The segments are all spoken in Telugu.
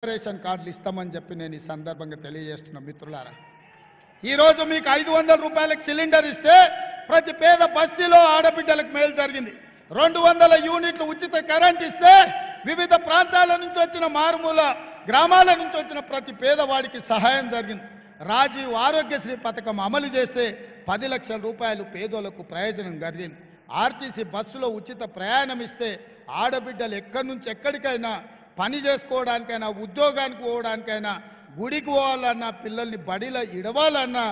రేషన్ కార్డులు ఇస్తామని చెప్పి నేను ఈ సందర్భంగా తెలియజేస్తున్నా మిత్రులారా. ఈరోజు మీకు 500 రూపాయలకు సిలిండర్ ఇస్తే ప్రతి పేద బస్తీలో ఆడబిడ్డలకు మేలు జరిగింది. 200 యూనిట్లు ఉచిత కరెంట్ ఇస్తే వివిధ ప్రాంతాల నుంచి వచ్చిన మారుమూల గ్రామాల నుంచి వచ్చిన ప్రతి పేదవాడికి సహాయం జరిగింది. రాజీవ్ ఆరోగ్యశ్రీ పథకం అమలు చేస్తే 10 లక్షల రూపాయలు పేదోళ్లకు ప్రయోజనం జరిగింది. ఆర్టీసీ బస్సులో ఉచిత ప్రయాణం ఇస్తే ఆడబిడ్డలు ఎక్కడి నుంచి ఎక్కడికైనా పని చేసుకోవడానికైనా ఉద్యోగానికి పోవడానికైనా గుడికి పోవాలన్నా పిల్లల్ని బడిలో ఇడవాలన్నా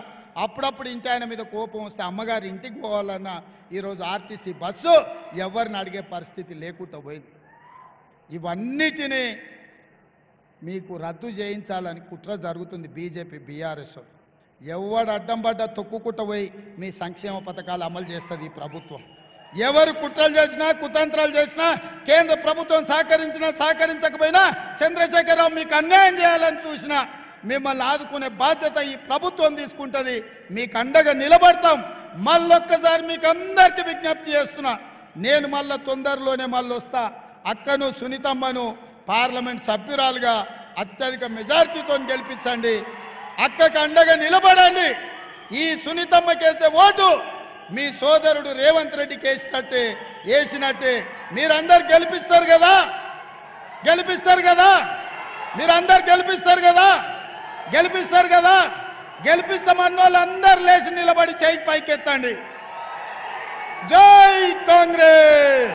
అప్పుడప్పుడు ఇంటి ఆయన మీద కోపం వస్తే అమ్మగారి ఇంటికి పోవాలన్నా ఈరోజు ఆర్టీసీ బస్సు ఎవరిని అడిగే పరిస్థితి లేకుండా పోయింది. ఇవన్నిటినీ మీకు రద్దు చేయించాలని కుట్ర జరుగుతుంది బీజేపీ బీఆర్ఎస్. ఎవడు అడ్డం పడ్డా తొక్కుకుంటూ పోయి మీ సంక్షేమ పథకాలు అమలు చేస్తుంది ఈ ప్రభుత్వం. ఎవరు కుట్రలు చేసినా కుతంత్రాలు చేసినా కేంద్ర ప్రభుత్వం సహకరించినా సహకరించకపోయినా చంద్రశేఖరరావు మీకు అన్యాయం చేయాలని చూసినా మిమ్మల్ని ఆదుకునే బాధ్యత ఈ ప్రభుత్వం తీసుకుంటుంది. మీకు అండగా నిలబడతాం. మళ్ళొక్కసారి మీకు అందరికీ విజ్ఞప్తి చేస్తున్నా, నేను మళ్ళీ తొందరలోనే వస్తా. అక్కను సునీతమ్మను పార్లమెంట్ సభ్యురాలుగా అత్యధిక మెజార్టీతో గెలిపించండి. అక్కకు అండగా నిలబడండి. ఈ సునీతమ్మకేసే ఓటు మీ సోదరుడు రేవంత్ రెడ్డికి వేసినట్టే మీరందరు గెలిపిస్తారు కదా, మీరందరు గెలిపిస్తారు కదా. గెలిపిస్తామన్న వాళ్ళందరూ లేచి నిలబడి చేయి పైకెత్తండి. జై కాంగ్రెస్.